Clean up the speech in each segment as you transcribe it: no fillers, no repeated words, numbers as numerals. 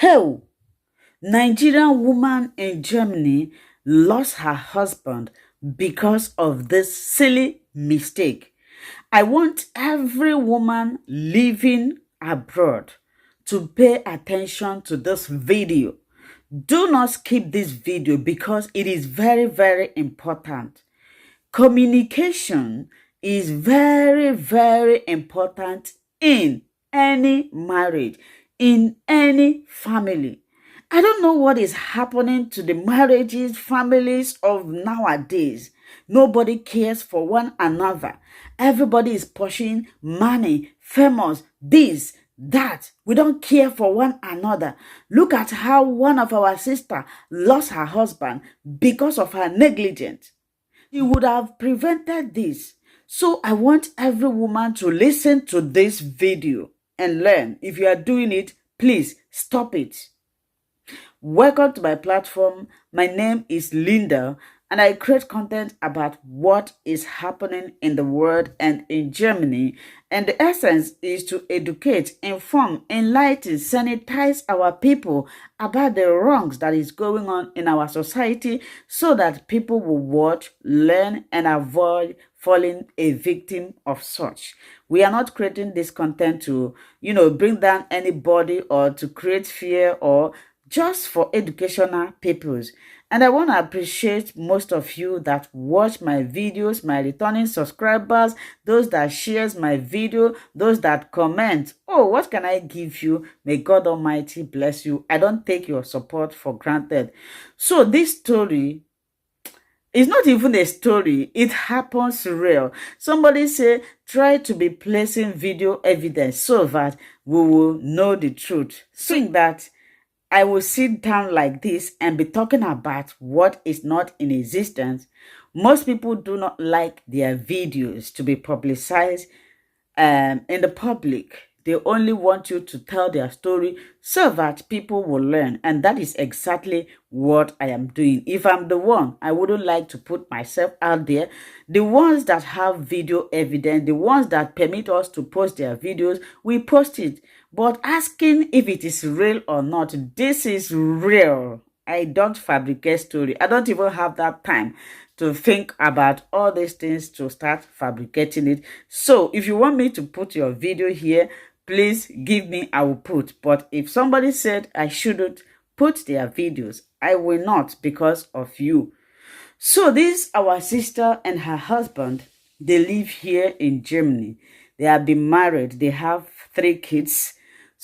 Hell, Nigerian woman in Germany lost her husband because of this silly mistake. I want every woman living abroad to pay attention to this video. Do not skip this video because it is very, very important. Communication is very, very important in any marriage, in any family. I don't know what is happening to the marriages, families of nowadays. Nobody cares for one another. Everybody is pushing money, famous, this, that. We don't care for one another. Look at how one of our sister lost her husband because of her negligence. He would have prevented this. So I want every woman to listen to this video and learn. If you are doing it, please stop it. Welcome to my platform. My name is Linda, and I create content about what is happening in the world and in Germany. And the essence is to educate, inform, enlighten, sanitize our people about the wrongs that is going on in our society so that people will watch, learn, and avoid falling a victim of such. We are not creating this content to, bring down anybody or to create fear or just for educational purposes. And I want to appreciate most of you that watch my videos, my returning subscribers, those that shares my video, those that comment. Oh, what can I give you? May God Almighty bless you. I don't take your support for granted. So this story is not even a story. It happens real. Somebody say, try to be placing video evidence so that we will know the truth. Saying that I will sit down like this and be talking about what is not in existence. Most people do not like their videos to be publicized in the public. They only want you to tell their story so that people will learn. And that is exactly what I am doing. If I'm the one, I wouldn't like to put myself out there. The ones that have video evidence, the ones that permit us to post their videos, we post it. But asking if it is real or not, this is real. I don't fabricate story. I don't even have that time to think about all these things to start fabricating it. So if you want me to put your video here, please give me, I will put. But if somebody said I shouldn't put their videos, I will not because of you. So this our sister and her husband, they live here in Germany. They have been married. They have 3 kids.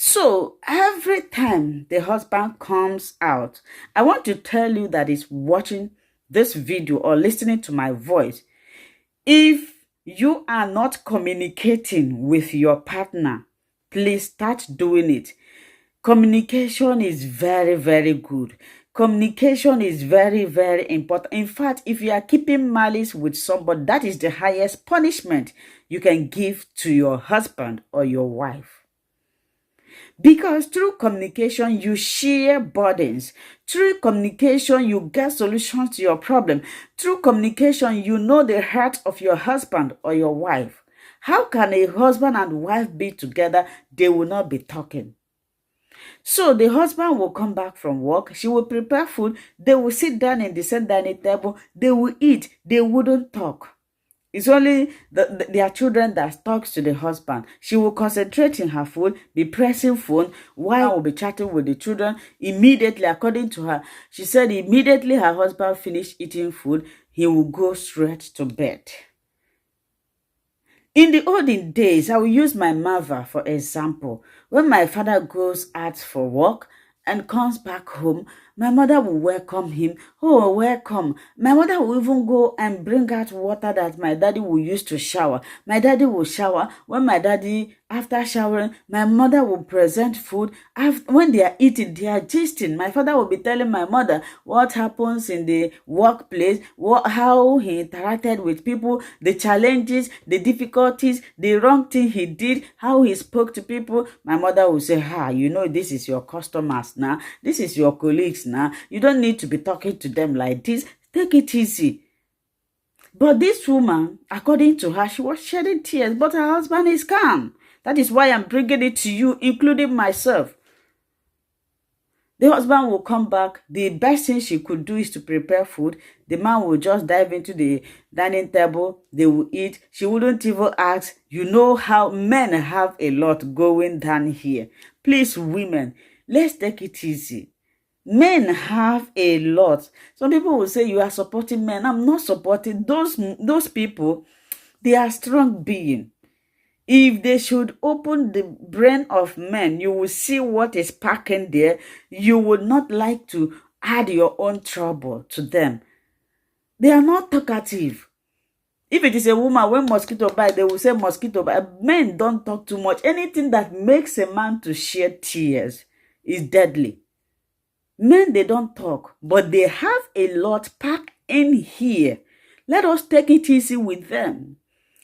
So every time the husband comes out, I want to tell you that is watching this video or listening to my voice. If you are not communicating with your partner, please start doing it. Communication is very, very good. Communication is very, very important. In fact, if you are keeping malice with somebody, that is the highest punishment you can give to your husband or your wife. Because through communication, you share burdens. Through communication, you get solutions to your problem. Through communication, you know the heart of your husband or your wife. How can a husband and wife be together? They will not be talking. So the husband will come back from work. She will prepare food. They will sit down in the same dining table. They will eat. They wouldn't talk. It's only their children that talks to the husband. She will concentrate in her food, be pressing phone, while will be chatting with the children. Immediately, according to her, she said immediately her husband finished eating food, he will go straight to bed. In the olden days, I will use my mother for example. When my father goes out for work and comes back home, my mother will welcome him. Oh, welcome. My mother will even go and bring out water that my daddy will use to shower. My daddy will shower. When my daddy, after showering, my mother will present food. When they are eating, they are gisting. My father will be telling my mother what happens in the workplace, how he interacted with people, the challenges, the difficulties, the wrong thing he did, how he spoke to people. My mother will say, this is your customers now. This is your colleagues now. You don't need to be talking to them like this. Take it easy. But this woman, according to her, she was shedding tears, but her husband is calm. That is why I'm bringing it to you, including myself. The husband will come back. The best thing she could do is to prepare food. The man will just dive into the dining table. They will eat. She wouldn't even ask. You know how men have a lot going down here. Please, women, let's take it easy. Men have a lot. Some people will say you are supporting men. I'm not supporting those people. They are strong beings. If they should open the brain of men, you will see what is packing there. You would not like to add your own trouble to them. They are not talkative. If it is a woman, when mosquito bite, they will say mosquito bite. Men don't talk too much. Anything that makes a man to shed tears is deadly. Men, they don't talk, but they have a lot packed in here. Let us take it easy with them.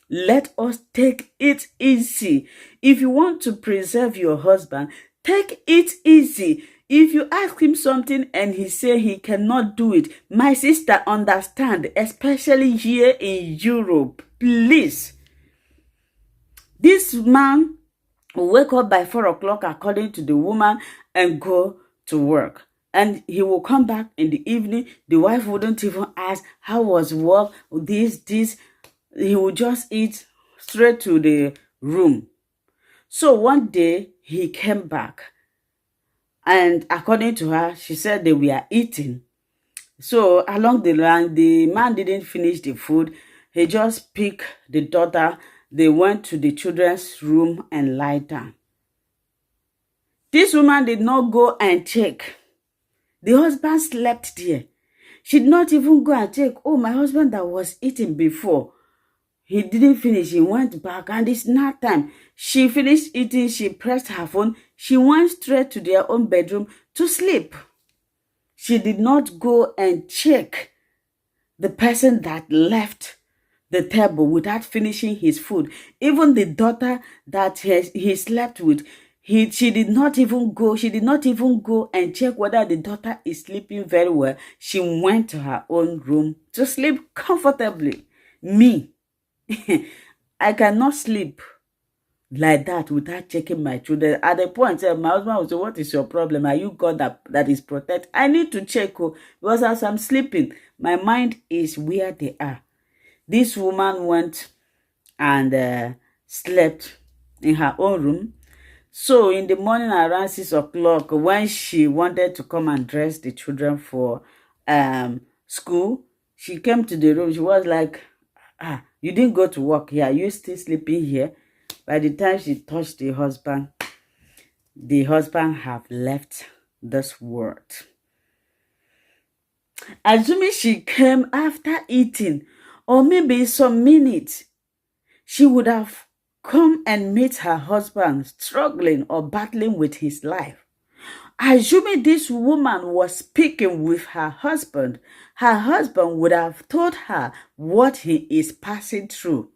Let us take it easy. If you want to preserve your husband, take it easy. If you ask him something and he say he cannot do it, my sister, understand, especially here in Europe, please. This man will wake up by 4 o'clock according to the woman and go to work. And he will come back in the evening. The wife wouldn't even ask, how was work? This. He would just eat straight to the room. So one day he came back, and according to her, she said they were eating. So along the line, the man didn't finish the food. He just picked the daughter. They went to the children's room and lie down. This woman did not go and check. The husband slept there. She did not even go and check. Oh, my husband that was eating before, he didn't finish. He went back, and it's not time. She finished eating. She pressed her phone. She went straight to their own bedroom to sleep. She did not go and check the person that left the table without finishing his food. Even the daughter that he slept with, she did not even go. She did not even go and check whether the daughter is sleeping very well. She went to her own room to sleep comfortably. Me, I cannot sleep like that without checking my children. At the point, my husband will say, what is your problem? Are you God that is protected? I need to check, because as I'm sleeping, my mind is where they are. This woman went and slept in her own room. So in the morning around 6 o'clock, when she wanted to come and dress the children for school, she came to the room. She was like, you didn't go to work here. You still sleeping here? By the time she touched the husband have left this world. Assuming she came after eating, or maybe some minutes, she would have come and meet her husband struggling or battling with his life. Assuming this woman was speaking with her husband would have told her what he is passing through.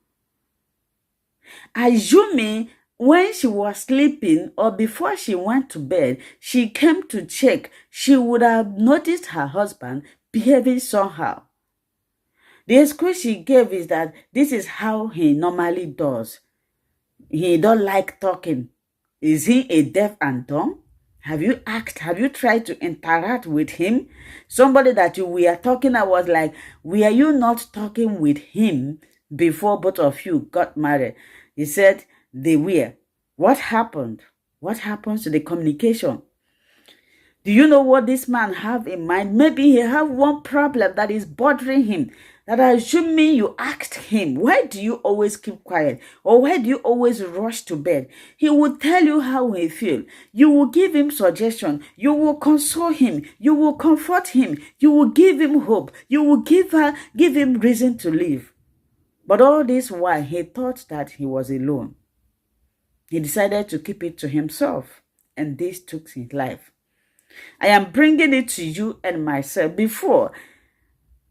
Assuming when she was sleeping or before she went to bed, she came to check, she would have noticed her husband behaving somehow. The excuse she gave is that this is how he normally does. He don't like talking. Is he a deaf and dumb? Have you tried to interact with him? Somebody that we are talking, I was like, were you not talking with him before both of you got married? He said they were. What happened? What happens to the communication? Do you know what this man have in mind? Maybe he have one problem that is bothering him. That assuming you asked him, why do you always keep quiet? Or why do you always rush to bed? He will tell you how he feels. You will give him suggestion. You will console him. You will comfort him. You will give him hope. You will give him reason to live. But all this while, he thought that he was alone. He decided to keep it to himself. And this took his life. I am bringing it to you and myself. Before,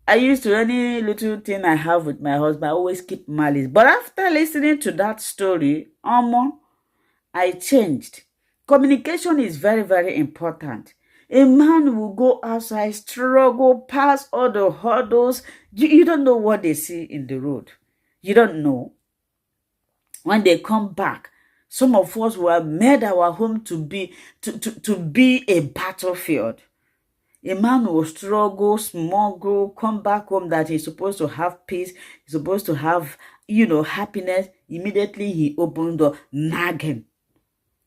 I used to, any little thing I have with my husband, I always keep malice. But after listening to that story, I changed. Communication is very, very important. A man will go outside, struggle, pass all the hurdles. You don't know what they see in the road. You don't know. When they come back, Some of us will have made our home to be a battlefield. A man will struggle, smuggle, come back home that he's supposed to have peace, he's supposed to have, happiness. Immediately he opened the door, nagging.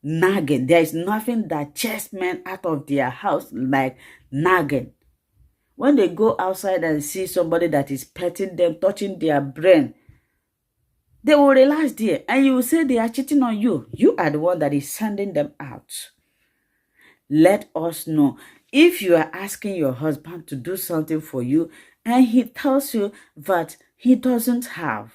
Nagging. There is nothing that chases men out of their house like nagging. When they go outside and see somebody that is petting them, touching their brain, they will relax there and you will say they are cheating on you. You are the one that is sending them out. Let us know. If you are asking your husband to do something for you and he tells you that he doesn't have,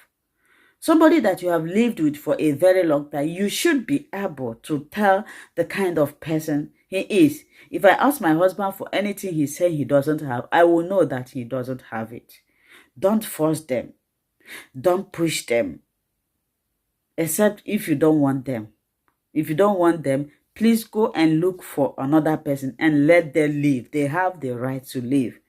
somebody that you have lived with for a very long time, you should be able to tell the kind of person he is. If I ask my husband for anything he said he doesn't have, I will know that he doesn't have it. Don't force them. Don't push them. Except if you don't want them. If you don't want them, please go and look for another person and let them live. They have the right to live.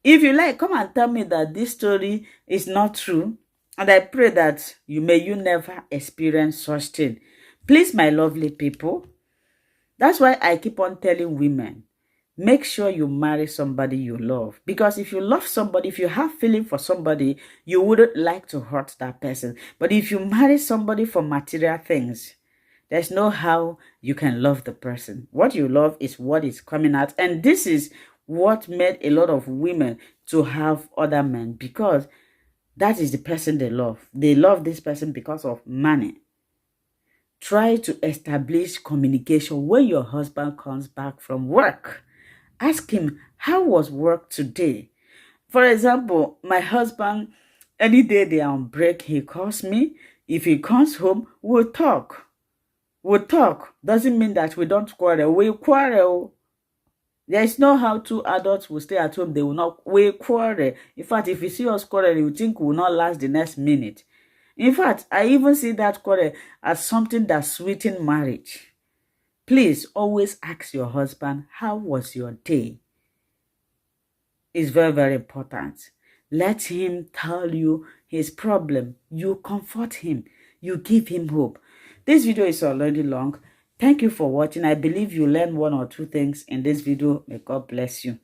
If you like, come and tell me that this story is not true. And I pray that you never experience such thing. Please, my lovely people, that's why I keep on telling women, make sure you marry somebody you love. Because if you love somebody, if you have feeling for somebody, you wouldn't like to hurt that person. But if you marry somebody for material things, there's no how you can love the person. What you love is what is coming out. And this is what made a lot of women to have other men, because that is the person they love. They love this person because of money. Try to establish communication when your husband comes back from work. Ask him, how was work today? For example, my husband, any day they are on break, he calls me. If he comes home, we'll talk. We'll talk. Doesn't mean that we don't quarrel. We quarrel. There is no how two adults will stay at home. They will not. We quarrel. In fact, if you see us quarrel, you think we will not last the next minute. In fact, I even see that quarrel as something that sweetens marriage. Please always ask your husband, how was your day? It's very, very important. Let him tell you his problem. You comfort him. You give him hope. This video is already long. Thank you for watching. I believe you learned one or two things in this video. May God bless you.